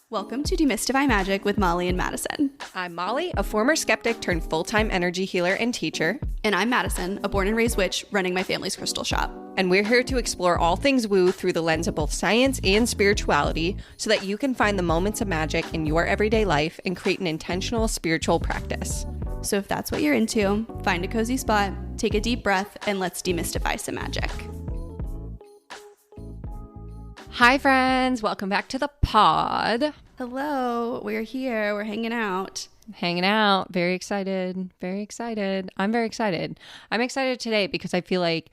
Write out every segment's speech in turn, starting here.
Welcome to Demystify Magic with Molly and Madison. I'm Molly, a former skeptic turned full-time energy healer and teacher. And I'm Madison, a born and raised witch running my family's crystal shop. And we're here to explore all things woo through the lens of both science and spirituality so that you can find the moments of magic in your everyday life and create an intentional spiritual practice. So if that's what you're into, find a cozy spot, take a deep breath, and let's demystify some magic. Hi, friends. Welcome back to the pod. Hello. We're here. We're hanging out. Hanging out. Very excited. Very excited. I'm very excited. I'm excited today because I feel like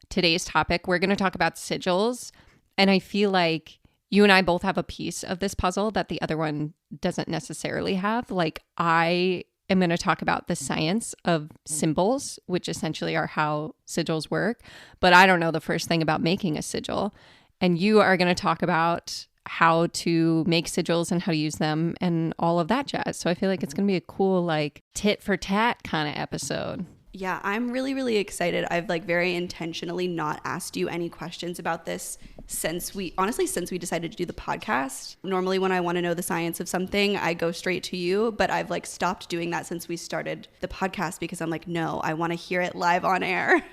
today's topic, we're going to talk about sigils. And I feel like you and I both have a piece of this puzzle that the other one doesn't necessarily have. Like, I am going to talk about the science of symbols, which essentially are how sigils work. But I don't know the first thing about making a sigil. And you are going to talk about how to make sigils and how to use them and all of that jazz. So I feel like it's going to be a cool, like, tit for tat kind of episode. Yeah, I'm really excited. I've very intentionally not asked you any questions about this since we decided to do the podcast. Normally when I want to know the science of something, I go straight to you, but I've stopped doing that since we started the podcast because I'm like, no, I want to hear it live on air.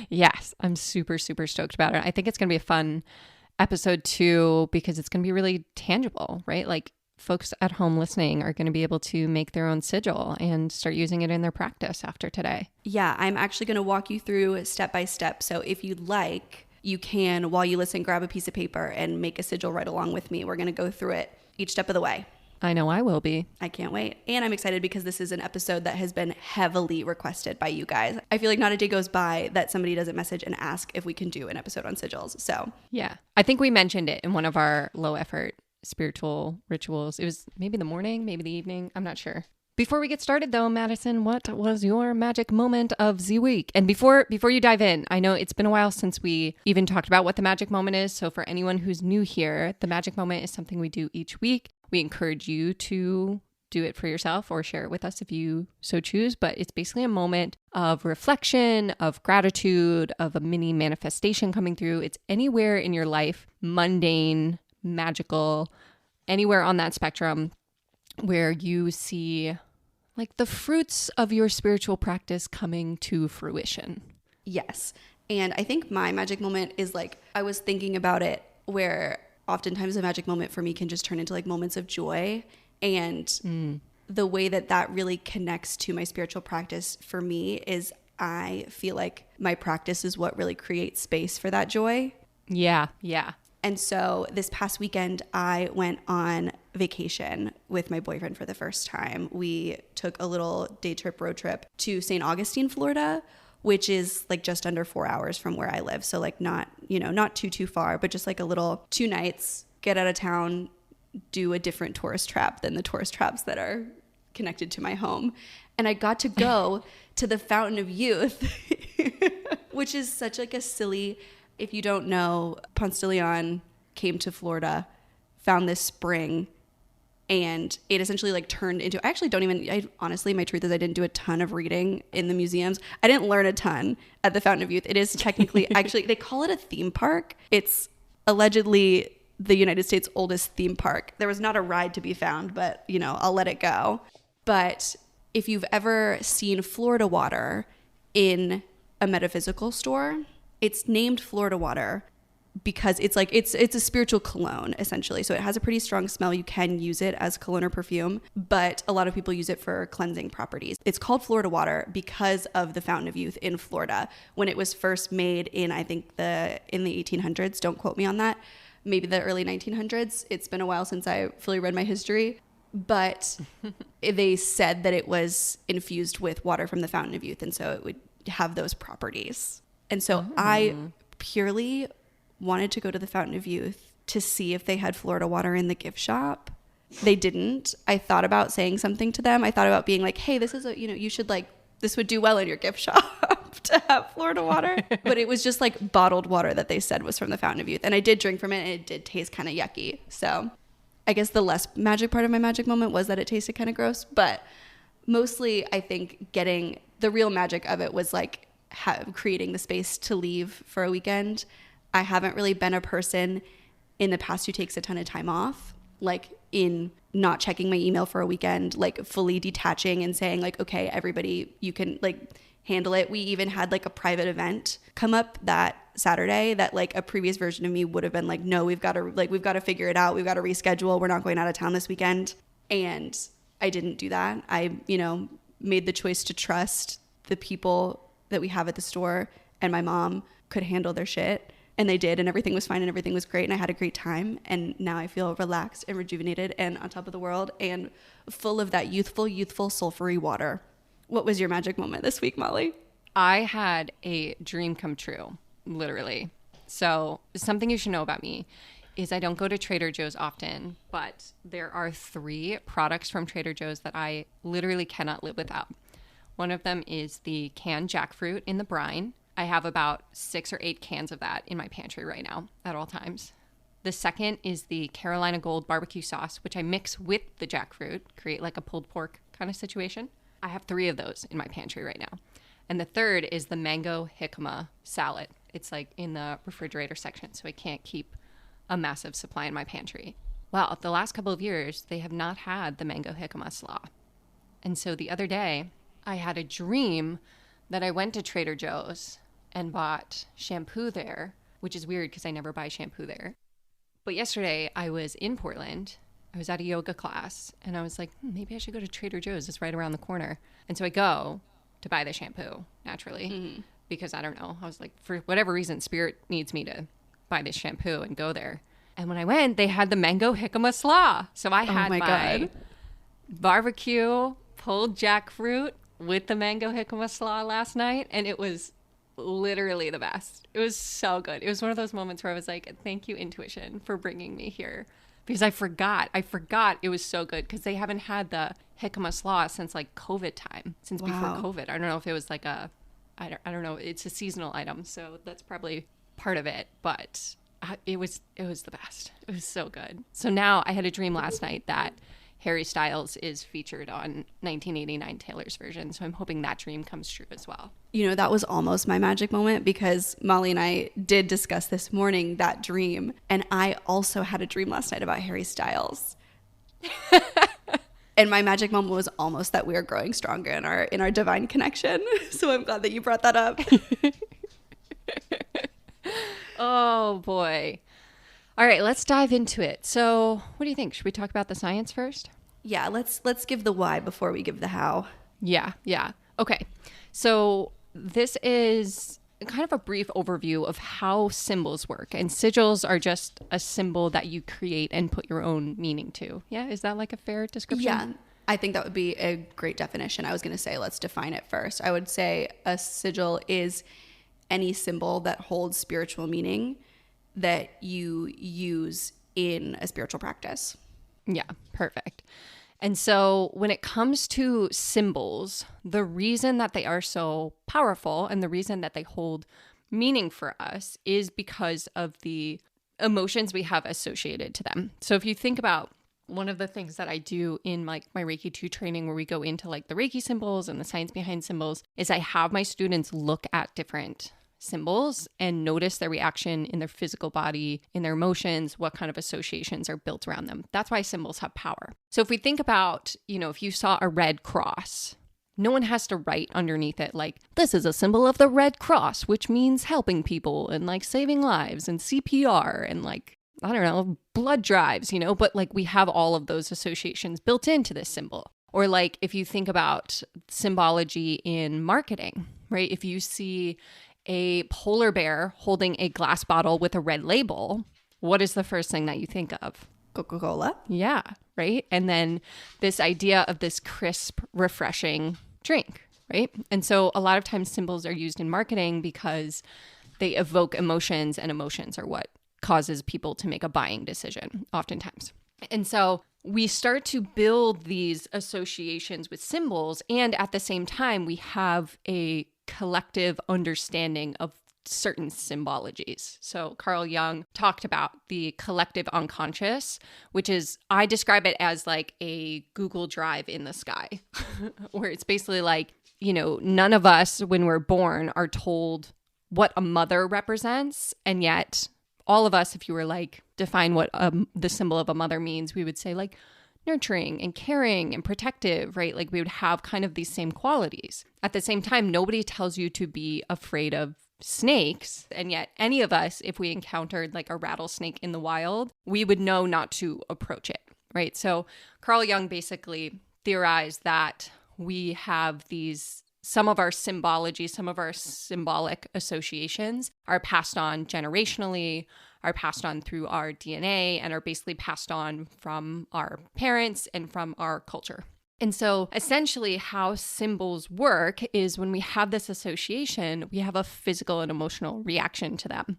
Yes, I'm super stoked about it. I think it's going to be a fun episode too because it's going to be really tangible, right? Like, folks at home listening are going to be able to make their own sigil and start using it in their practice after today. Yeah, I'm actually going to walk you through step by step. So if you'd like, you can, while you listen, grab a piece of paper and make a sigil right along with me. We're going to go through it each step of the way. I know I will be. I can't wait. And I'm excited because this is an episode that has been heavily requested by you guys. I feel like not a day goes by that somebody doesn't message and ask if we can do an episode on sigils. So yeah, I think we mentioned it in one of our low effort spiritual rituals. It was maybe the morning, maybe the evening. I'm not sure. Before we get started though, Madison, what was your magic moment of the week? And before you dive in, I know it's been a while since we even talked about what the magic moment is. So for anyone who's new here, the magic moment is something we do each week. We encourage you to do it for yourself or share it with us if you so choose. But it's basically a moment of reflection, of gratitude, of a mini manifestation coming through. It's anywhere in your life, mundane, magical, anywhere on that spectrum where you see the fruits of your spiritual practice coming to fruition. Yes. And I think my magic moment is I was thinking about it where oftentimes a magic moment for me can just turn into moments of joy. And the way that really connects to my spiritual practice for me is I feel like my practice is what really creates space for that joy. Yeah. And so this past weekend, I went on vacation with my boyfriend for the first time. We took a little day trip, road trip to St. Augustine, Florida, which is just under 4 hours from where I live. So not too far, but just a little 2 nights, get out of town, do a different tourist trap than the tourist traps that are connected to my home. And I got to go to the Fountain of Youth, which is such a silly... If you don't know, Ponce de Leon came to Florida, found this spring, and it essentially turned into, honestly, my truth is I didn't do a ton of reading in the museums. I didn't learn a ton at the Fountain of Youth. It is technically, actually, they call it a theme park. It's allegedly the United States' oldest theme park. There was not a ride to be found, but, I'll let it go. But if you've ever seen Florida water in a metaphysical store, it's named Florida water because it's a spiritual cologne, essentially. So it has a pretty strong smell. You can use it as cologne or perfume, but a lot of people use it for cleansing properties. It's called Florida water because of the Fountain of Youth in Florida when it was first made in, I think, in the 1800s. Don't quote me on that. Maybe the early 1900s. It's been a while since I fully read my history, but they said that it was infused with water from the Fountain of Youth, and so it would have those properties. And so I purely wanted to go to the Fountain of Youth to see if they had Florida water in the gift shop. They didn't. I thought about saying something to them. I thought about being like, hey, this is you should this would do well in your gift shop to have Florida water. But it was just bottled water that they said was from the Fountain of Youth. And I did drink from it and it did taste kind of yucky. So I guess the less magic part of my magic moment was that it tasted kind of gross. But mostly I think getting the real magic of it was creating the space to leave for a weekend. I haven't really been a person in the past who takes a ton of time off, like in not checking my email for a weekend, like fully detaching and saying like, okay, everybody, you can like handle it. We even had like a private event come up that Saturday that like a previous version of me would have been like, no, we've got to figure it out. We've got to reschedule. We're not going out of town this weekend. And I didn't do that. I, made the choice to trust the people that we have at the store, and my mom could handle their shit, and they did, and everything was fine and everything was great, and I had a great time, and now I feel relaxed and rejuvenated and on top of the world and full of that youthful sulfury water. What was your magic moment this week, Molly? I had a dream come true, literally. So something you should know about me is I don't go to Trader Joe's often, but there are 3 products from Trader Joe's that I literally cannot live without. One of them is the canned jackfruit in the brine. I have about 6 or 8 cans of that in my pantry right now at all times. The second is the Carolina Gold barbecue sauce, which I mix with the jackfruit, create like a pulled pork kind of situation. I have 3 of those in my pantry right now. And the third is the mango jicama salad. It's like in the refrigerator section, so I can't keep a massive supply in my pantry. Well, the last couple of years, they have not had the mango jicama slaw. And so the other day, I had a dream that I went to Trader Joe's and bought shampoo there, which is weird because I never buy shampoo there. But yesterday, I was in Portland. I was at a yoga class, and I was like, maybe I should go to Trader Joe's. It's right around the corner. And so I go to buy the shampoo, naturally, because I don't know. I was like, for whatever reason, Spirit needs me to buy this shampoo and go there. And when I went, they had the mango jicama slaw. So I had my barbecue pulled jackfruit with the mango jicama slaw last night, and it was literally the best. It was so good. It was one of those moments where I was like, thank you, intuition, for bringing me here, because I forgot it was so good, because they haven't had the jicama slaw since like COVID time, since before COVID. I don't know if it was like I don't know. It's a seasonal item, so that's probably part of it, but it was the best. It was so good. So now I had a dream last night that Harry Styles is featured on 1989 Taylor's version, so I'm hoping that dream comes true as well. That was almost my magic moment, because Molly and I did discuss this morning that dream, and I also had a dream last night about Harry Styles. And my magic moment was almost that we are growing stronger in our divine connection. So I'm glad that you brought that up. Oh boy. All right, let's dive into it. So what do you think? Should we talk about the science first? Yeah, let's give the why before we give the how. Yeah. Okay. So this is kind of a brief overview of how symbols work. And sigils are just a symbol that you create and put your own meaning to. Yeah, is that like a fair description? Yeah, I think that would be a great definition. I was going to say, let's define it first. I would say a sigil is any symbol that holds spiritual meaning that you use in a spiritual practice. Yeah, perfect. And so when it comes to symbols, the reason that they are so powerful and the reason that they hold meaning for us is because of the emotions we have associated to them. So if you think about one of the things that I do in like my Reiki 2 training, where we go into like the Reiki symbols and the science behind symbols, is I have my students look at different symbols and notice their reaction in their physical body, in their emotions, what kind of associations are built around them. That's why symbols have power. So if we think about, if you saw a red cross, no one has to write underneath it like, this is a symbol of the Red Cross, which means helping people and like saving lives and CPR and like, I don't know, blood drives, but like we have all of those associations built into this symbol. Or like if you think about symbology in marketing, right? If you see a polar bear holding a glass bottle with a red label, what is the first thing that you think of? Coca-Cola. Yeah, right? And then this idea of this crisp, refreshing drink, right? And so a lot of times symbols are used in marketing because they evoke emotions, and emotions are what causes people to make a buying decision oftentimes. And so we start to build these associations with symbols, and at the same time, we have a collective understanding of certain symbologies. So Carl Jung talked about the collective unconscious, which is, I describe it as like a Google Drive in the sky, where it's basically like, none of us when we're born are told what a mother represents. And yet all of us, if you were like define what the symbol of a mother means, we would say like nurturing and caring and protective, right? Like we would have kind of these same qualities. At the same time, nobody tells you to be afraid of snakes. And yet any of us, if we encountered like a rattlesnake in the wild, we would know not to approach it, right? So Carl Jung basically theorized that we have some of our symbology, some of our symbolic associations are passed on generationally, are passed on through our DNA, and are basically passed on from our parents and from our culture. And so essentially how symbols work is when we have this association, we have a physical and emotional reaction to them.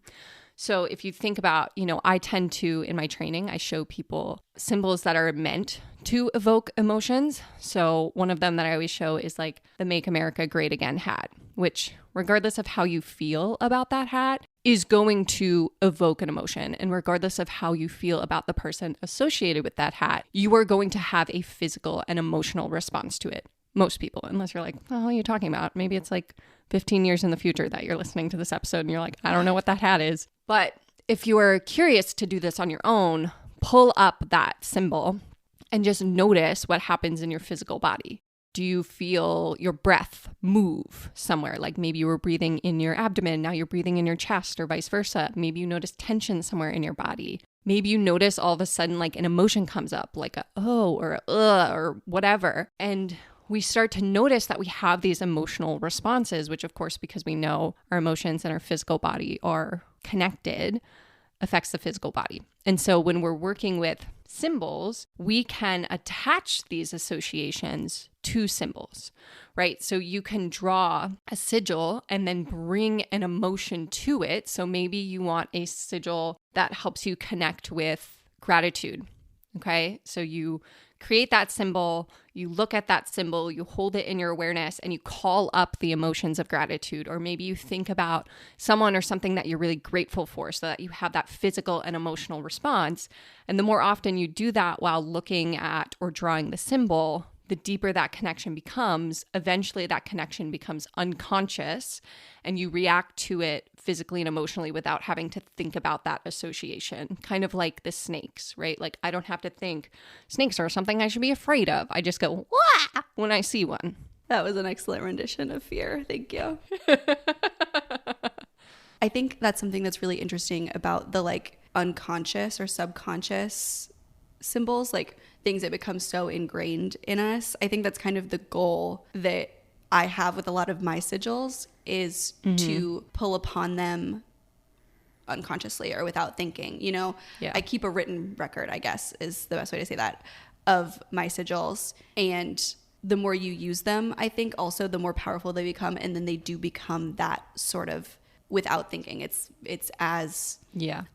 So if you think about, I tend to, in my training, I show people symbols that are meant to evoke emotions. So one of them that I always show is like the Make America Great Again hat, which regardless of how you feel about that hat is going to evoke an emotion. And regardless of how you feel about the person associated with that hat, you are going to have a physical and emotional response to it. Most people, unless you're like, what are you talking about? Maybe it's like 15 years in the future that you're listening to this episode and you're like, I don't know what that hat is. But if you are curious to do this on your own, pull up that symbol and just notice what happens in your physical body. Do you feel your breath move somewhere? Like maybe you were breathing in your abdomen, now you're breathing in your chest, or vice versa. Maybe you notice tension somewhere in your body. Maybe you notice all of a sudden like an emotion comes up, like a oh or a or whatever. And we start to notice that we have these emotional responses, which of course, because we know our emotions and our physical body are connected, affects the physical body. And so when we're working with symbols, we can attach these associations to symbols, right? So you can draw a sigil and then bring an emotion to it. So maybe you want a sigil that helps you connect with gratitude. Okay. So you create that symbol, you look at that symbol, you hold it in your awareness, and you call up the emotions of gratitude. Or maybe you think about someone or something that you're really grateful for so that you have that physical and emotional response. And the more often you do that while looking at or drawing the symbol, the deeper that connection becomes. Eventually that connection becomes unconscious and you react to it physically and emotionally without having to think about that association. Kind of like the snakes, right? Like I don't have to think snakes are something I should be afraid of. I just go, wah, when I see one. That was an excellent rendition of fear. Thank you. I think that's something that's really interesting about the like unconscious or subconscious symbols, like things that become so ingrained in us. I think that's kind of the goal that I have with a lot of my sigils is to pull upon them unconsciously or without thinking, Yeah. I keep a written record, I guess is the best way to say that, of my sigils. And the more you use them, I think also the more powerful they become. And then they do become that sort of without thinking. It's as,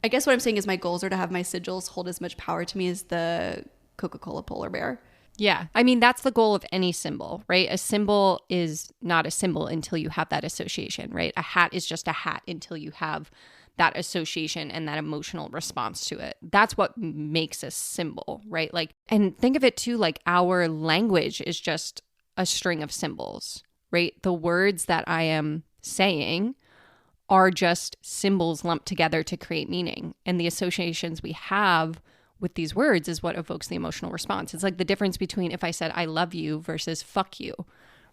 I guess what I'm saying is my goals are to have my sigils hold as much power to me as the Coca-Cola polar bear. Yeah. I mean, that's the goal of any symbol, right? A symbol is not a symbol until you have that association, right? A hat is just a hat until you have that association and that emotional response to it. That's what makes a symbol, right? Like, and think of it too, like our language is just a string of symbols, right? The words that I am saying are just symbols lumped together to create meaning. And the associations we have with these words is what evokes the emotional response. It's like the difference between if I said I love you versus fuck you,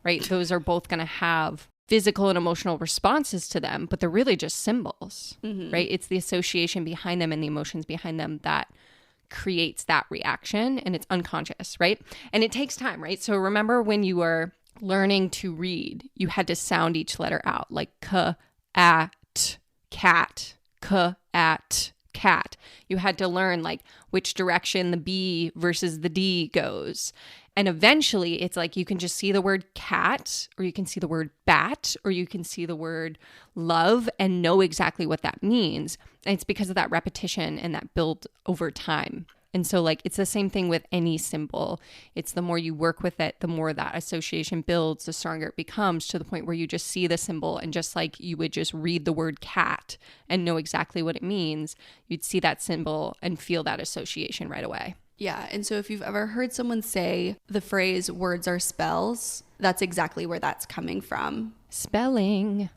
right? Those are both going to have physical and emotional responses to them, but they're really just symbols, right? It's the association behind them and the emotions behind them that creates that reaction, and it's unconscious, right? And it takes time, right? So remember when you were learning to read, you had to sound each letter out, like k, at, cat, k, at, cat. You had to learn like which direction the B versus the D goes. And eventually it's like you can just see the word cat, or you can see the word bat, or you can see the word love and know exactly what that means. And it's because of that repetition and that build over time. And so like it's the same thing with any symbol. It's the more you work with it, the more that association builds, the stronger it becomes, to the point where you just see the symbol and just like you would just read the word cat and know exactly what it means, you'd see that symbol and feel that association right away. Yeah. And so if you've ever heard someone say the phrase words are spells, that's exactly where that's coming from. Spelling.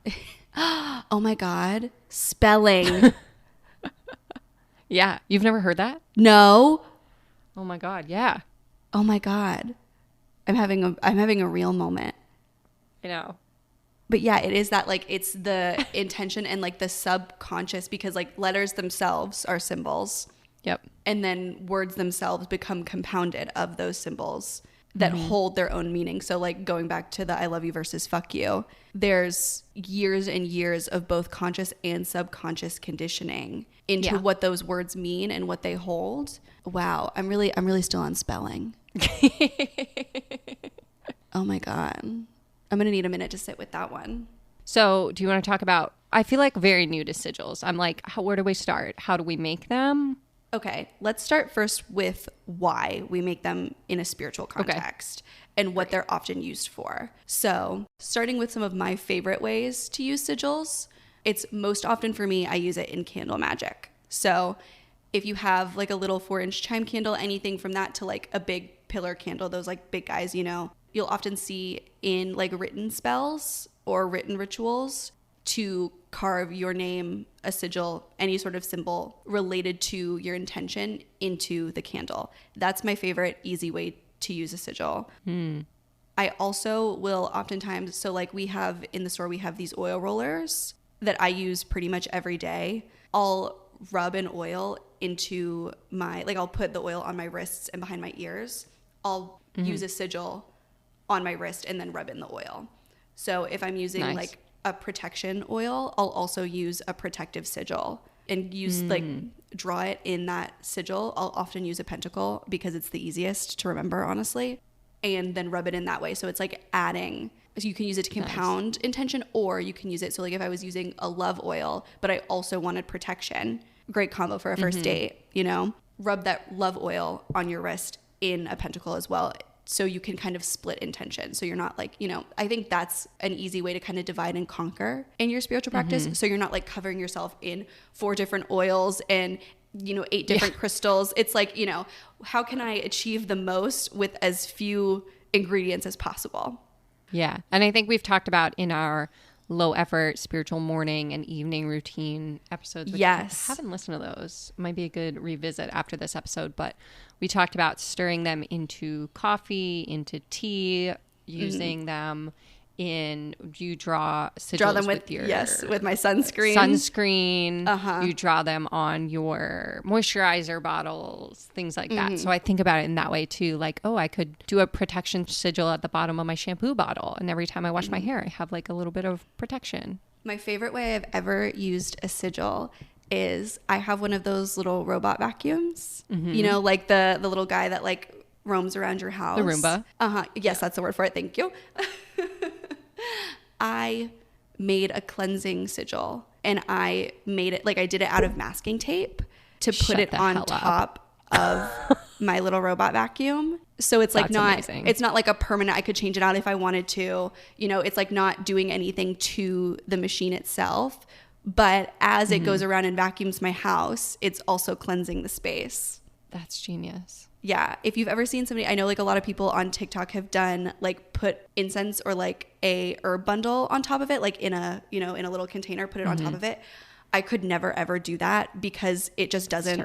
Oh my God. Spelling. Yeah. You've never heard that? No. Oh my God. Yeah. Oh my God. I'm having a real moment. I know. But yeah, it is that like it's the intention and like the subconscious, because like letters themselves are symbols. Yep. And then words themselves become compounded of those symbols that hold their own meaning. So like going back to the I love you versus fuck you, there's years and years of both conscious and subconscious conditioning into what those words mean and what they hold. Wow, I'm really still on spelling. Oh my God. I'm going to need a minute to sit with that one. So do you want to talk about, I feel like very new to sigils. I'm like, where do we start? How do we make them? Okay, let's start first with why we make them in a spiritual context and what they're often used for. So starting with some of my favorite ways to use sigils, it's most often for me, I use it in candle magic. So if you have like a little 4-inch chime candle, anything from that to like a big pillar candle, those like big guys, you know, you'll often see in like written spells or written rituals to carve your name, a sigil, any sort of symbol related to your intention into the candle. That's my favorite easy way to use a sigil. I also will oftentimes, so like we have in the store, we have these oil rollers that I use pretty much every day. I'll rub an oil into my, like I'll put the oil on my wrists and behind my ears. I'll use a sigil on my wrist and then rub in the oil. So if I'm using like a protection oil, I'll also use a protective sigil and use like draw it in that sigil. I'll often use a pentacle because it's the easiest to remember, honestly, and then rub it in that way. So it's like adding, so you can use it to compound intention, or you can use it. So like if I was using a love oil, but I also wanted protection, great combo for a first date, you know, rub that love oil on your wrist in a pentacle as well. So you can kind of split intention. So you're not like, you know, I think that's an easy way to kind of divide and conquer in your spiritual practice. So you're not like covering yourself in 4 different oils and, you know, 8 different crystals. It's like, you know, how can I achieve the most with as few ingredients as possible? Yeah. And I think we've talked about in our low effort spiritual morning and evening routine episodes, which I haven't listened to those. Might be a good revisit after this episode, but we talked about stirring them into coffee, into tea, using them in, you draw sigils them with your with my sunscreen. You draw them on your moisturizer bottles, things like that. So I think about it in that way too, like, oh, I could do a protection sigil at the bottom of my shampoo bottle, and every time I wash my hair I have like a little bit of protection. My favorite way I've ever used a sigil is I have one of those little robot vacuums, you know, like the little guy that like roams around your house. The Roomba. Yes, that's the word for it. Thank you. I made a cleansing sigil, and I made it, like I did it out of masking tape to put it on top of my little robot vacuum. So it's like it's not like a permanent, I could change it out if I wanted to, you know, it's like not doing anything to the machine itself. But as it goes around and vacuums my house, it's also cleansing the space. That's genius. Yeah. If you've ever seen somebody, I know like a lot of people on TikTok have done like put incense or like a herb bundle on top of it, like in a, you know, in a little container, put it on top of it. I could never ever do that because it just doesn't,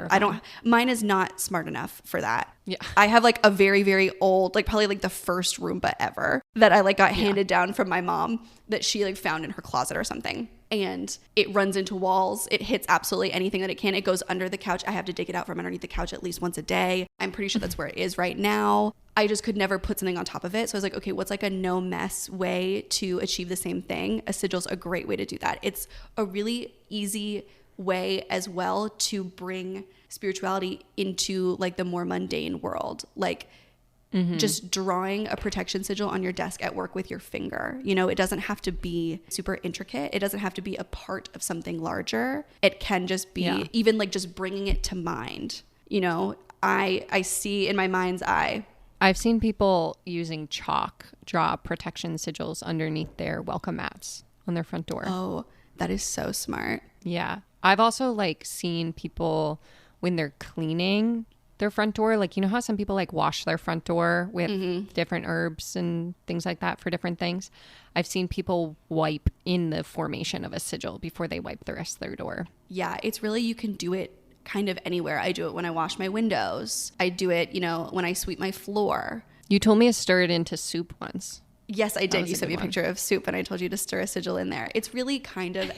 mine is not smart enough for that. Yeah. I have like a very, very old, like probably like the first Roomba ever that I like got handed down from my mom that she like found in her closet or something. And it runs into walls. It hits absolutely anything that it can. It goes under the couch. I have to dig it out from underneath the couch at least once a day. I'm pretty sure that's where it is right now. I just could never put something on top of it. So I was like, okay, what's like a no mess way to achieve the same thing? A sigil's a great way to do that. It's a really easy way as well to bring spirituality into like the more mundane world. Like just drawing a protection sigil on your desk at work with your finger. You know, it doesn't have to be super intricate. It doesn't have to be a part of something larger. It can just be even like just bringing it to mind. You know, I see in my mind's eye. I've seen people using chalk draw protection sigils underneath their welcome mats on their front door. Oh, that is so smart. Yeah. I've also like seen people when they're cleaning their front door, like, you know how some people like wash their front door with different herbs and things like that for different things. I've seen people wipe in the formation of a sigil before they wipe the rest of their door. Yeah, it's really, you can do it kind of anywhere. I do it when I wash my windows. I do it, you know, when I sweep my floor. You told me to stir it into soup once. Yes, I did. You sent me a picture of soup and I told you to stir a sigil in there. It's really kind of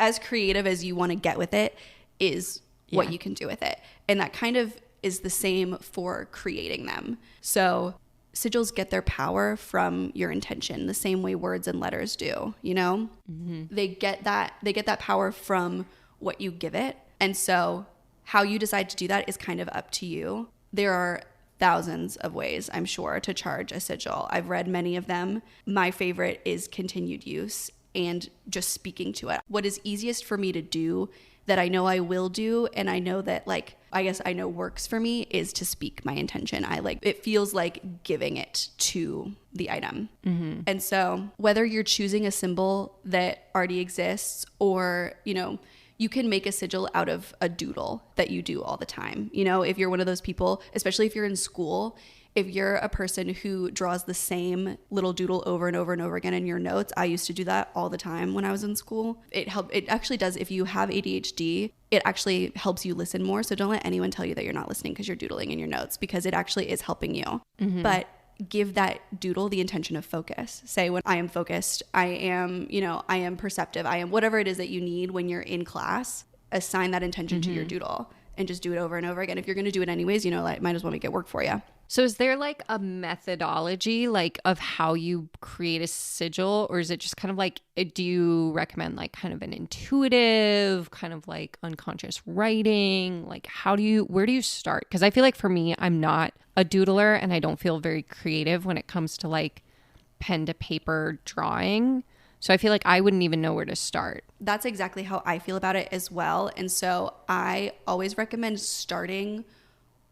as creative as you want to get with it is what you can do with it. And that kind of is the same for creating them. So sigils get their power from your intention, the same way words and letters do, you know? Mm-hmm. They get that power from what you give it. And so how you decide to do that is kind of up to you. There are thousands of ways, I'm sure, to charge a sigil. I've read many of them. My favorite is continued use and just speaking to it. What is easiest for me to do that I know I will do, and I know that, like, I guess I know works for me, is to speak my intention. It feels like giving it to the item. Mm-hmm. And so whether you're choosing a symbol that already exists or, you know, you can make a sigil out of a doodle that you do all the time. You know, if you're one of those people, especially if you're in school, if you're a person who draws the same little doodle over and over and over again in your notes, I used to do that all the time when I was in school. It actually does. If you have ADHD, it actually helps you listen more. So don't let anyone tell you that you're not listening because you're doodling in your notes, because it actually is helping you. Mm-hmm. But give that doodle the intention of focus. Say, when I am focused, I am, you know, I am perceptive, I am whatever it is that you need when you're in class, assign that intention to your doodle and just do it over and over again. If you're going to do it anyways, you know, like, might as well make it work for you. So is there like a methodology like of how you create a sigil, or is it just kind of like, do you recommend like kind of an intuitive kind of like unconscious writing? Like where do you start? Because I feel like for me, I'm not a doodler and I don't feel very creative when it comes to like pen to paper drawing. So I feel like I wouldn't even know where to start. That's exactly how I feel about it as well. And so I always recommend starting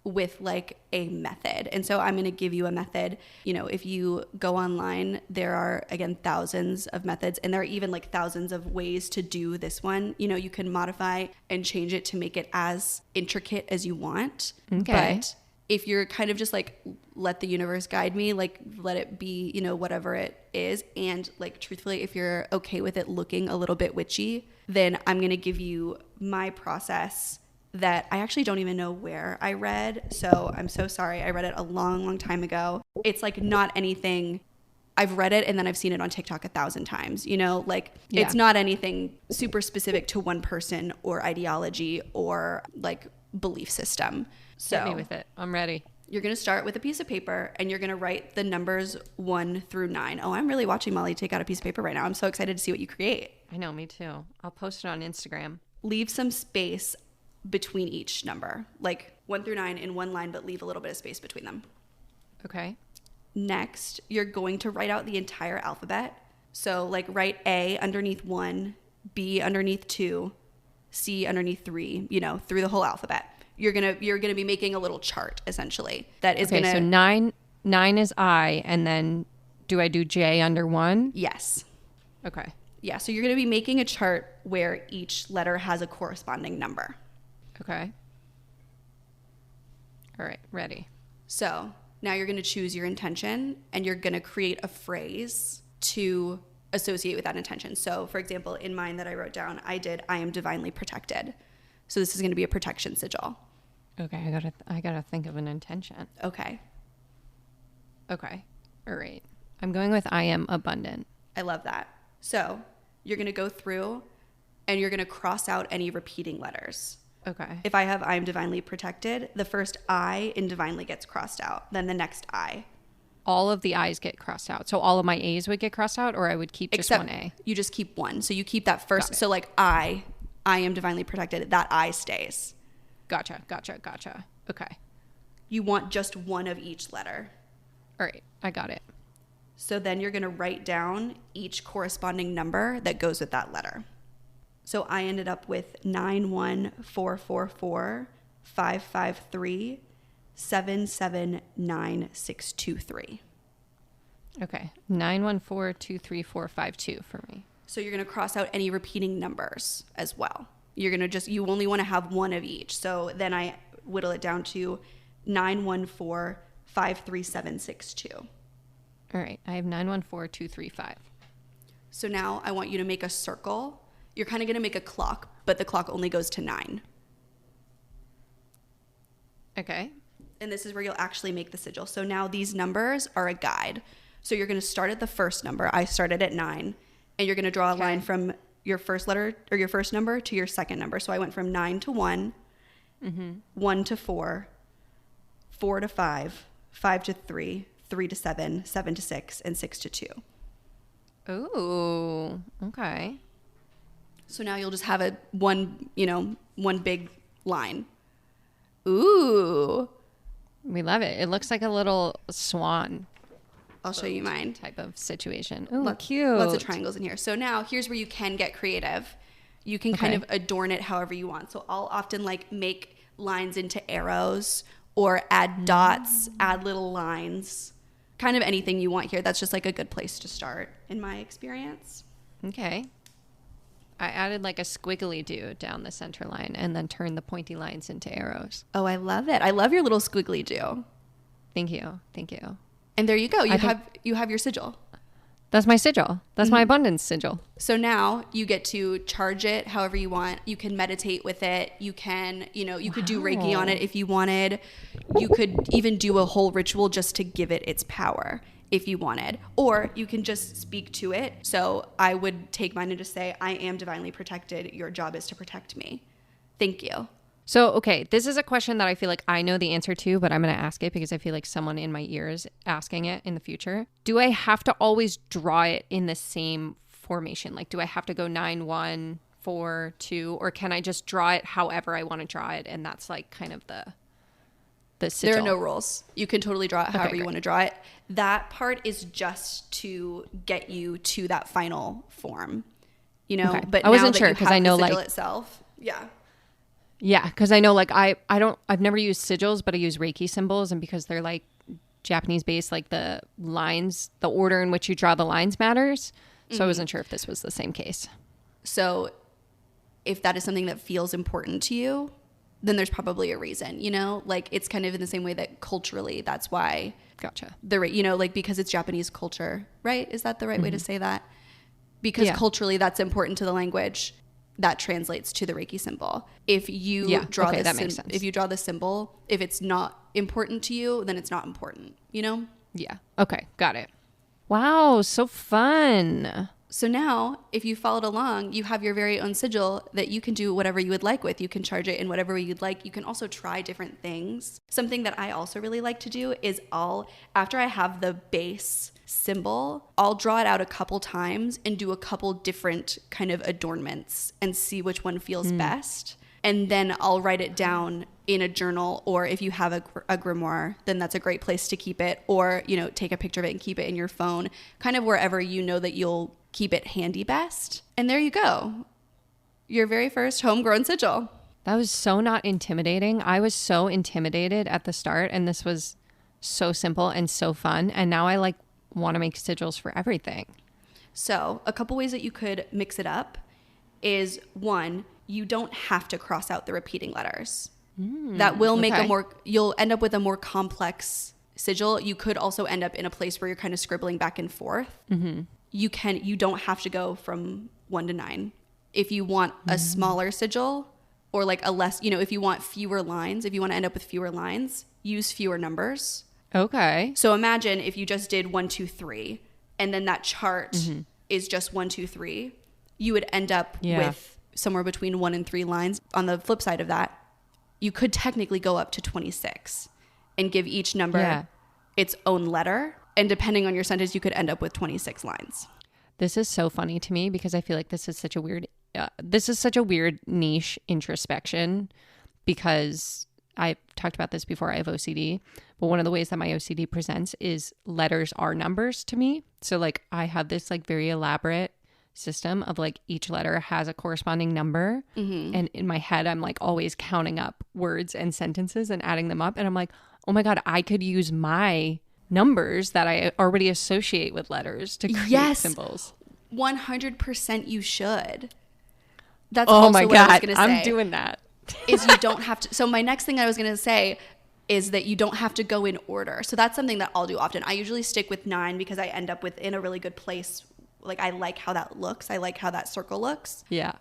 with like a method. And so I'm going to give you a method. You know, if you go online, there are, again, thousands of methods, and there are even like thousands of ways to do this one. You know, you can modify and change it to make it as intricate as you want. Okay. But if you're kind of just like, let the universe guide me, like let it be, you know, whatever it is. And like, truthfully, if you're okay with it looking a little bit witchy, then I'm going to give you my process that I actually don't even know where I read. So I'm so sorry. I read it a long, long time ago. It's like not anything. I've read it and then I've seen it on TikTok 1,000 times, you know, like it's not anything super specific to one person or ideology or like belief system. So hit me with it. I'm ready. You're going to start with a piece of paper and you're going to write the numbers 1 through 9. Oh, I'm really watching Molly take out a piece of paper right now. I'm so excited to see what you create. I know, me too. I'll post it on Instagram. Leave some space between each number, like 1 through 9 in one line, but leave a little bit of space between them. Okay. Next, you're going to write out the entire alphabet. So like write A underneath 1, B underneath 2, C underneath 3, you know, through the whole alphabet. You're going to be making a little chart essentially that is going to. So 9 is I, and then do I do J under 1? Yes. Okay. Yeah, so you're going to be making a chart where each letter has a corresponding number. Okay. All right, ready. So now you're going to choose your intention and you're going to create a phrase to associate with that intention. So for example, in mine that I wrote down, I am divinely protected. So this is going to be a protection sigil. Okay, I gotta think of an intention. Okay. All right. I'm going with I am abundant. I love that. So you're going to go through and you're going to cross out any repeating letters. Okay. If I have I am divinely protected, the first I in divinely gets crossed out. Then the next I. All of the I's get crossed out. So all of my A's would get crossed out, or I would keep just one A? You just keep one. So you keep that first. So like I am divinely protected. That I stays. Gotcha. Okay. You want just one of each letter. All right. I got it. So then you're going to write down each corresponding number that goes with that letter. So I ended up with 91444 553 779 Okay. 9142345 for me. So you're going to cross out any repeating numbers as well. You're going to you only want to have one of each. So then I whittle it down to 914 53762. All right. I have 914235. So now I want you to make a circle. You're kind of going to make a clock, but the clock only goes to 9. Okay. And this is where you'll actually make the sigil. So now these numbers are a guide. So you're going to start at the first number. I started at 9. And you're going to draw a line from your first letter or your first number to your second number. So I went from 9 to 1, 1 to 4, 4 to 5, 5 to 3, 3 to 7, 7 to 6, and 6 to 2. Ooh, okay. So now you'll just have one big line. Ooh. We love it. It looks like a little swan I'll show you mine. type of situation. Ooh, cute. Lots of triangles in here. So now here's where you can get creative. You can kind of adorn it however you want. So I'll often like make lines into arrows or add dots, add little lines, kind of anything you want here. That's just like a good place to start in my experience. Okay. I added like a squiggly do down the center line and then turned the pointy lines into arrows. Oh, I love it. I love your little squiggly do. Thank you. Thank you. And there you go. You have your sigil. That's my sigil. That's my abundance sigil. So now you get to charge it however you want. You can meditate with it. You can, you could do Reiki on it if you wanted. You could even do a whole ritual just to give it its power if you wanted. Or you can just speak to it. So I would take mine and just say, I am divinely protected. Your job is to protect me. Thank you. So, okay, this is a question that I feel like I know the answer to, but I'm going to ask it because I feel like someone in my ear is asking it in the future. Do I have to always draw it in the same formation? Like, do I have to go 9, 1, 4, 2, or can I just draw it however I want to draw it? And that's like kind of the sigil. There are no rules. You can totally draw it however you great. want to draw it. That part is just to get you to that final form, Okay. But I wasn't now that sure you because have I know the sigil like itself. Yeah. Yeah, because I know like I've never used sigils, but I use Reiki symbols, and because they're like Japanese based, like the lines, the order in which you draw the lines matters. So I wasn't sure if this was the same case. So if that is something that feels important to you, then there's probably a reason, like it's kind of in the same way that culturally, that's why Gotcha. because it's Japanese culture, right? Is that the right way to say that? Because culturally that's important to the language. That translates to the Reiki symbol. If you draw that makes sense. If you draw the symbol, if it's not important to you, then it's not important, Yeah. Okay. Got it. Wow. So fun. So now, if you followed along, you have your very own sigil that you can do whatever you would like with. You can charge it in whatever way you'd like. You can also try different things. Something that I also really like to do is after I have the base symbol, I'll draw it out a couple times and do a couple different kind of adornments and see which one feels best. And then I'll write it down in a journal, or if you have a grimoire, then that's a great place to keep it, or, take a picture of it and keep it in your phone, kind of wherever you know that you'll keep it handy best. And there you go. Your very first homegrown sigil. That was so not intimidating. I was so intimidated at the start, and this was so simple and so fun. And now I want to make sigils for everything. So a couple ways that you could mix it up is, one, you don't have to cross out the repeating letters. That will make you'll end up with a more complex sigil. You could also end up in a place where you're kind of scribbling back and forth. You don't have to go from 1 to 9. If you want a smaller sigil, or like a less, if you want fewer lines, if you want to end up with fewer lines, use fewer numbers. Okay. So imagine if you just did 1, 2, 3, and then that chart is just 1, 2, 3, you would end up with somewhere between 1 and 3 lines. On the flip side of that, you could technically go up to 26 and give each number its own letter. And depending on your sentence, you could end up with 26 lines. This is so funny to me because I feel like this is such a weird niche introspection, because I talked about this before. I have OCD, but one of the ways that my OCD presents is letters are numbers to me. So like I have this like very elaborate system of like each letter has a corresponding number, and in my head I'm like always counting up words and sentences and adding them up, and I'm like, oh my god, I could use my numbers that I already associate with letters to create symbols. 100% you should. That's oh also my what I was god, going to say. I'm doing that. Is you don't have to. So my next thing I was going to say is that you don't have to go in order. So that's something that I'll do often. I usually stick with 9 because I end up in a really good place. Like I like how that looks. I like how that circle looks. Yeah.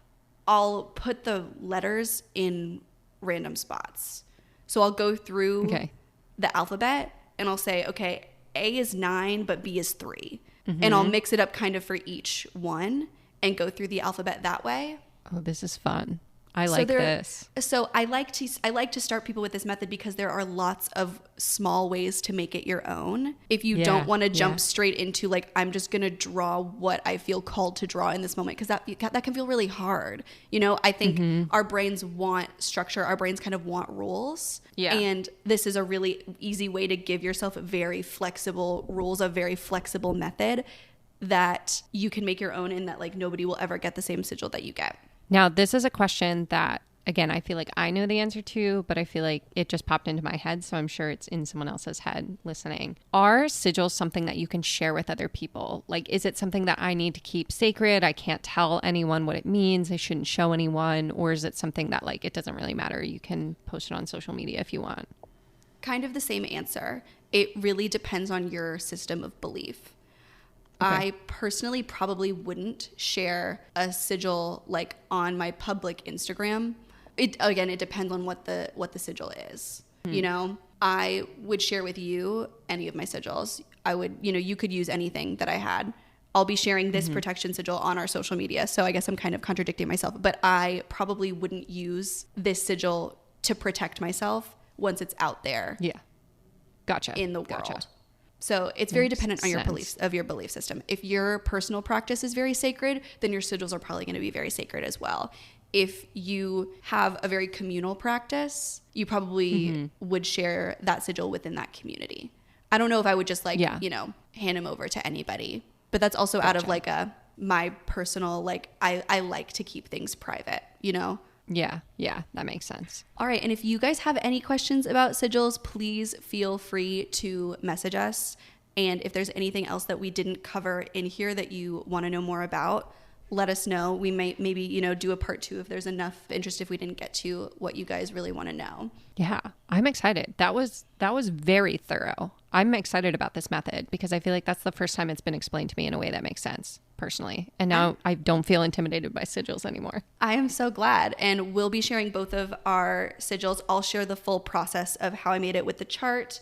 I'll put the letters in random spots. So I'll go through Okay. the alphabet and I'll say, okay, A is 9, but B is 3. And I'll mix it up kind of for each one and go through the alphabet that way. Oh, this is fun. I like this. So I like to start people with this method because there are lots of small ways to make it your own. If you don't want to jump straight into like, I'm just going to draw what I feel called to draw in this moment, because that can feel really hard. You know, I think our brains want structure. Our brains kind of want rules. Yeah. And this is a really easy way to give yourself very flexible rules, a very flexible method that you can make your own, and that like nobody will ever get the same sigil that you get. Now, this is a question that, again, I feel like I know the answer to, but I feel like it just popped into my head, so I'm sure it's in someone else's head listening. Are sigils something that you can share with other people? Like, is it something that I need to keep sacred? I can't tell anyone what it means. I shouldn't show anyone. Or is it something that, like, it doesn't really matter? You can post it on social media if you want. Kind of the same answer. It really depends on your system of belief. Okay. I personally probably wouldn't share a sigil like on my public Instagram. It depends on what the sigil is. You know, I would share with you any of my sigils. I would, you could use anything that I had. I'll be sharing this protection sigil on our social media. So I guess I'm kind of contradicting myself, but I probably wouldn't use this sigil to protect myself once it's out there. Yeah. Gotcha. In the world. So it's very dependent on your belief system. If your personal practice is very sacred, then your sigils are probably going to be very sacred as well. If you have a very communal practice, you probably would share that sigil within that community. I don't know if I would just hand them over to anybody, but that's also out of like my personal, like I like to keep things private, you know? Yeah, that makes sense. All right, and if you guys have any questions about sigils, please feel free to message us. And if there's anything else that we didn't cover in here that you want to know more about, let us know. We might maybe, do a part 2 if there's enough interest, if we didn't get to what you guys really want to know. Yeah, I'm excited. That was very thorough. I'm excited about this method because I feel like that's the first time it's been explained to me in a way that makes sense personally. And now I don't feel intimidated by sigils anymore. I am so glad. And we'll be sharing both of our sigils. I'll share the full process of how I made it with the chart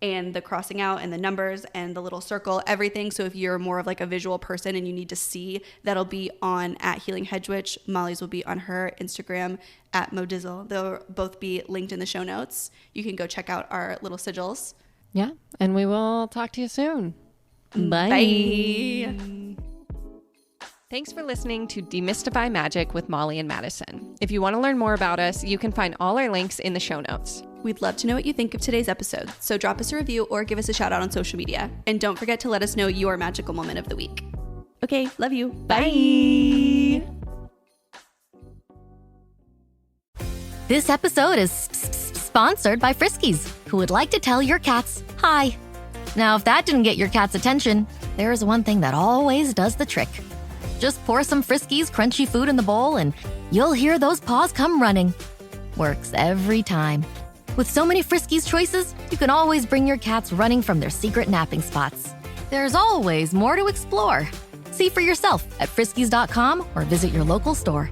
and the crossing out and the numbers and the little circle, everything. So if you're more of like a visual person and you need to see, that'll be on @HealingHedgeWitch. Molly's will be on her Instagram @Modizzle. They'll both be linked in the show notes. You can go check out our little sigils. Yeah. And we will talk to you soon. Bye. Bye. Thanks for listening to Demystify Magic with Molly and Madison. If you want to learn more about us, you can find all our links in the show notes. We'd love to know what you think of today's episode, so drop us a review or give us a shout out on social media. And don't forget to let us know your magical moment of the week. Okay, love you. Bye. This episode is sponsored by Friskies, who would like to tell your cats hi. Now, if that didn't get your cat's attention, there is one thing that always does the trick. Just pour some Friskies crunchy food in the bowl and you'll hear those paws come running. Works every time. With so many Friskies choices, you can always bring your cats running from their secret napping spots. There's always more to explore. See for yourself at friskies.com or visit your local store.